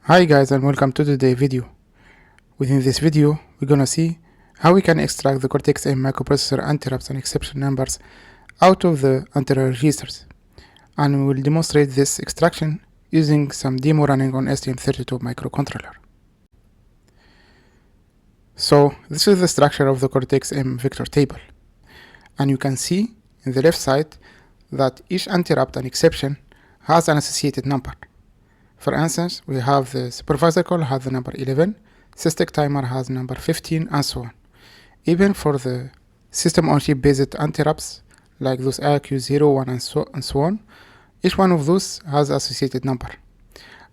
Hi guys, and welcome to today's video. Within this video, we're gonna see how we can extract the Cortex-M microprocessor interrupts and exception numbers out of the anterior registers. And we will demonstrate this extraction using some demo running on STM32 microcontroller. So this is the structure of the Cortex-M vector table. And you can see in the left side that each interrupt and exception has an associated number. For instance, we have the supervisor call has the number 11, system timer has number 15, and so on. Even for the system on chip based interrupts, like those IQ0, 1, and so on, each one of those has associated number.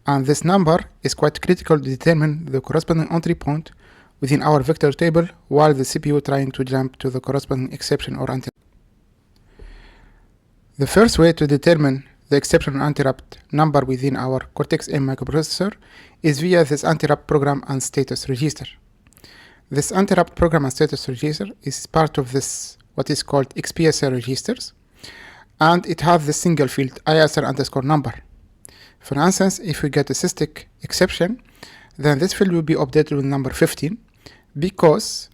And this number is quite critical to determine the corresponding entry point within our vector table while the CPU trying to jump to the corresponding exception or interrupt. The first way to determine the exception or interrupt number within our Cortex-M microprocessor is via this interrupt program and status register. This interrupt program and status register is part of this what is called IPSR registers, and it has the single field IPSR underscore number. For instance, if we get a cystic exception, then this field will be updated with number 15 because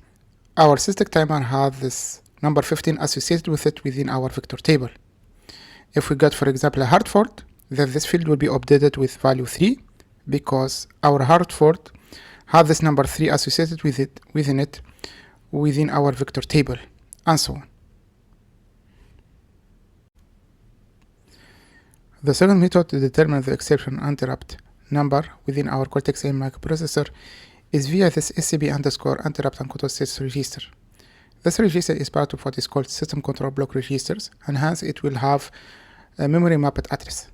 our cystic timer has this number 15 associated with it within our vector table. If we got, for example, a hard fault, then this field will be updated with value 3 because our hard fault has this number 3 associated with it within our vector table, and so on. The second method to determine the exception interrupt number within our Cortex-M microprocessor is via this SCP underscore interrupt and control status register. This register is part of what is called system control block registers, and hence it will have a memory mapped address.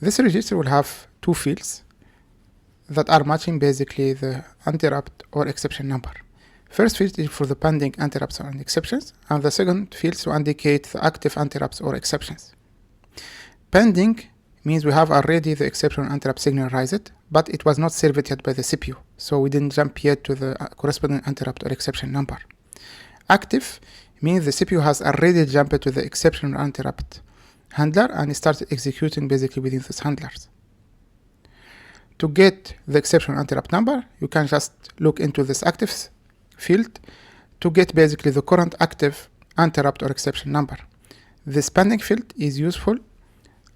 This register will have two fields that are matching basically the interrupt or exception number. First field is for the pending interrupts and exceptions, and the second field to indicate the active interrupts or exceptions. Pending means we have already the exception interrupt signal raised, but it was not served yet by the CPU, so we didn't jump yet to the corresponding interrupt or exception number. Active means the CPU has already jumped to the exception or interrupt handler and started executing basically within those handlers. To get the exception or interrupt number, you can just look into this active field to get basically the current active interrupt or exception number. This pending field is useful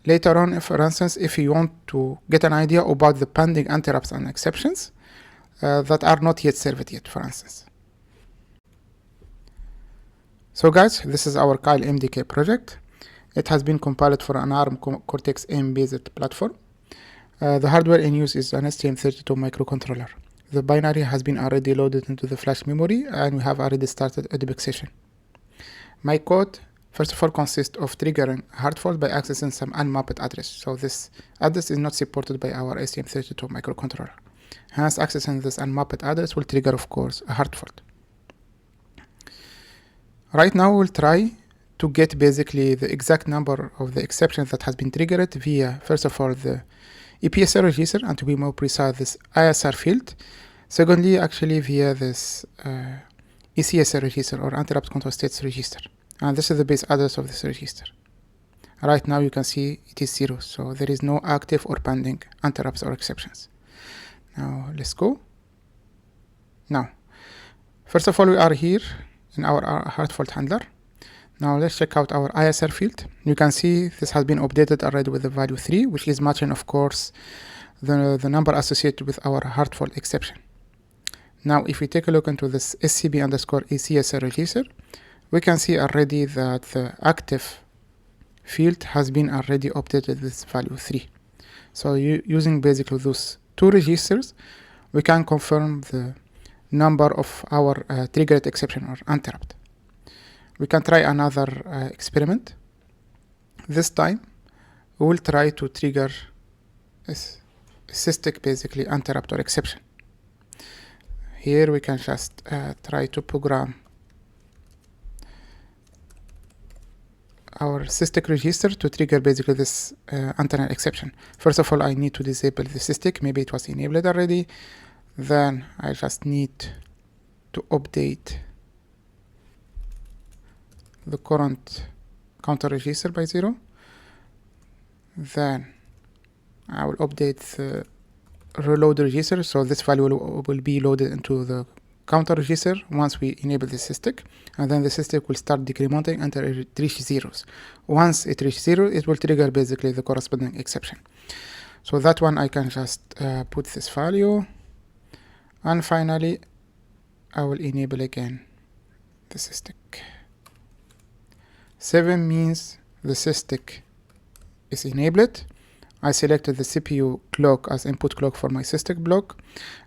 later on, for instance, if you want to get an idea about the pending interrupts and exceptions that are not yet served yet, for instance. So guys, this is our Keil-MDK project. It has been compiled for an ARM Cortex-M based platform. The hardware in use is an STM32 microcontroller. The binary has been already loaded into the flash memory, and we have already started a debug session. My code first of all consists of triggering hard fault by accessing some unmapped address. So this address is not supported by our STM32 microcontroller. Hence, accessing this unmapped address will trigger, of course, a hard fault. Right now, we'll try to get basically the exact number of the exceptions that has been triggered via, first of all, the IPSR register, and to be more precise, this IPSR field. Secondly, actually via this ECSR register or interrupt control status register. And this is the base address of this register. Right now you can see it is 0, so there is no active or pending interrupts or exceptions. Now let's go. Now, first of all, we are here in our hard fault handler. Now let's check out our IPSR field. You can see this has been updated already with the value 3, which is matching, of course, the number associated with our hard fault exception. Now if we take a look into this SCP underscore ECSR register, we can see already that the active field has been already updated with value 3. So using basically those two registers, we can confirm the number of our triggered exception or interrupt. We can try another experiment. This time, we will try to trigger a cystic basically interrupt or exception. Here we can just try to program our cystic register to trigger basically this internal exception. First of all, I need to disable the cystic. Maybe it was enabled already. Then I just need to update the current counter register by 0. Then I will update the reload register, so this value will be loaded into the counter register once we enable the sysdig, and then the sysdig will start decrementing until it reaches zeros. Once it reaches zero, it will trigger basically the corresponding exception. So that one I can just put this value, and finally I will enable again the sysdig. 7 means the sysdig is enabled. I selected the CPU clock as input clock for my sysdig block,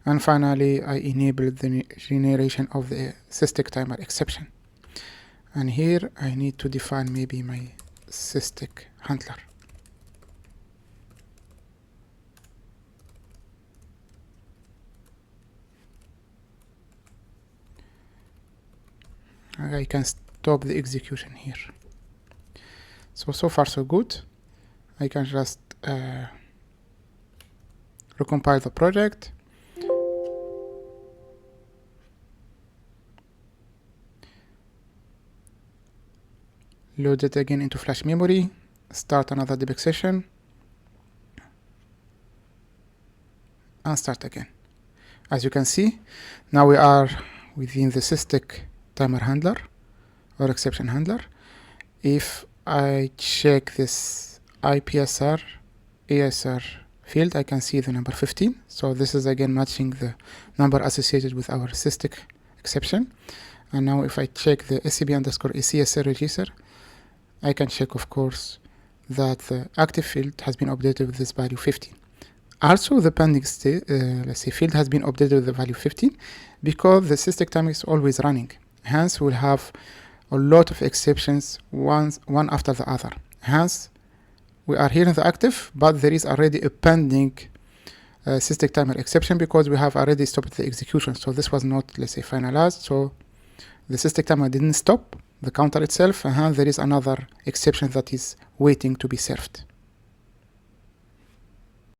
and finally I enabled the generation of the sysdig timer exception. And here I need to define maybe my sysdig handler. I can stop the execution here. So far so good. I can just recompile the project. Load it again into flash memory. Start another debug session. And start again. As you can see, now we are within the sysdig timer handler or exception handler. If I check this IPSR ASR field, I can see the number 15. So this is again matching the number associated with our sysdig exception. And now if I check the SCP_ACSR register, I can check, of course, that the active field has been updated with this value 15. Also, the pending let's say field has been updated with the value 15 because the sysdig timer is always running. Hence, we'll have a lot of exceptions, one after the other. Hence, we are here in the active, but there is already a pending sysdig timer exception because we have already stopped the execution. So this was not, let's say, finalized. So the sysdig timer didn't stop the counter itself, and there is another exception that is waiting to be served.